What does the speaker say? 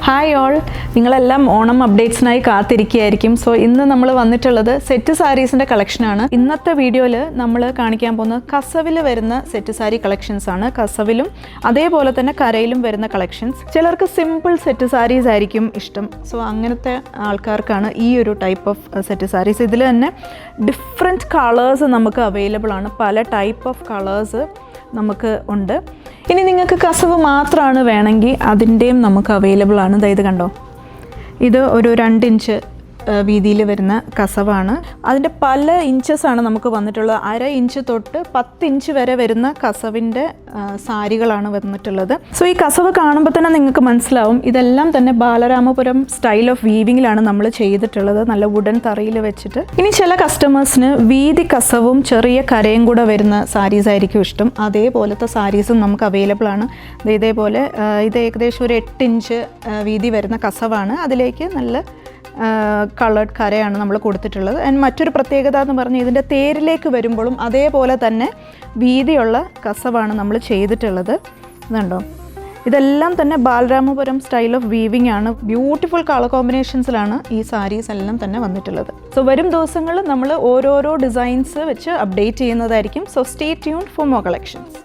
Hi all, നിങ്ങളെല്ലാം Onam അപ്ഡേറ്റ്സിനായി കാത്തിരിക്കുകയായിരിക്കും. So ഇന്ന് നമ്മൾ വന്നിട്ടുള്ളത് സെറ്റ് സാരീസിൻ്റെ കളക്ഷനാണ്. ഇന്നത്തെ വീഡിയോയിൽ നമ്മൾ കാണിക്കാൻ പോകുന്നത് കസവിൽ വരുന്ന സെറ്റ് സാരി കളക്ഷൻസ് ആണ്. കസവിലും അതേപോലെ തന്നെ കരയിലും വരുന്ന കളക്ഷൻസ്. ചിലർക്ക് സിമ്പിൾ സെറ്റ് സാരീസ് ആയിരിക്കും ഇഷ്ടം. സോ അങ്ങനത്തെ ആൾക്കാർക്കാണ് ഈ ഒരു ടൈപ്പ് ഓഫ് സെറ്റ് സാരീസ്. ഇതിൽ തന്നെ ഡിഫറെൻറ്റ് കളേഴ്സ് നമുക്ക് അവൈലബിൾ ആണ്. പല ടൈപ്പ് ഓഫ് കളേഴ്സ് നമുക്ക് ഉണ്ട്. ഇനി നിങ്ങൾക്ക് കസവ് മാത്രമാണ് വേണമെങ്കിൽ അതിൻ്റെയും നമുക്ക് അവൈലബിൾ ആണ്. ഇത് കണ്ടോ, ഇത് ഒരു 2 ഇഞ്ച് വീതിയിൽ വരുന്ന കസവാണ്. അതിൻ്റെ പല ഇഞ്ചസാണ് നമുക്ക് വന്നിട്ടുള്ളത്. 1/2 ഇഞ്ച് തൊട്ട് 10 ഇഞ്ച് വരെ വരുന്ന കസവിൻ്റെ സാരികളാണ് വന്നിട്ടുള്ളത്. സോ ഈ കസവ് കാണുമ്പോൾ തന്നെ നിങ്ങൾക്ക് മനസ്സിലാവും ഇതെല്ലാം തന്നെ ബാലരാമപുരം സ്റ്റൈൽ ഓഫ് വീവിങ്ങിലാണ് നമ്മൾ ചെയ്തിട്ടുള്ളത്, നല്ല വുഡൻ തറയിൽ വെച്ചിട്ട്. ഇനി ചില കസ്റ്റമേഴ്സിന് വീതി കസവും ചെറിയ കരയും കൂടെ വരുന്ന സാരീസ് ആയിരിക്കും ഇഷ്ടം. അതേപോലത്തെ സാരീസും നമുക്ക് അവൈലബിൾ ആണ്. ഇതേപോലെ ഇത് ഏകദേശം ഒരു 8 ഇഞ്ച് വീതി വരുന്ന കസവാണ്. അതിലേക്ക് നല്ല കളേർഡ് കരയാണ് നമ്മൾ കൊടുത്തിട്ടുള്ളത്. ആൻഡ് മറ്റൊരു പ്രത്യേകത എന്ന് പറഞ്ഞാൽ ഇതിൻ്റെ തേരിലേക്ക് വരുമ്പോഴും അതേപോലെ തന്നെ വീതിയുള്ള കസവാണ് നമ്മൾ ചെയ്തിട്ടുള്ളത്. ഇതുണ്ടോ, ഇതെല്ലാം തന്നെ ബാലരാമപുരം സ്റ്റൈൽ ഓഫ് വീവിംഗ് ആണ്. ബ്യൂട്ടിഫുൾ കളർ കോമ്പിനേഷൻസിലാണ് ഈ സാരീസ് എല്ലാം തന്നെ വന്നിട്ടുള്ളത്. സോ വരും ദിവസങ്ങളിൽ നമ്മൾ ഓരോരോ ഡിസൈൻസ് വെച്ച് അപ്ഡേറ്റ് ചെയ്യുന്നതായിരിക്കും. So stay tuned for more collections.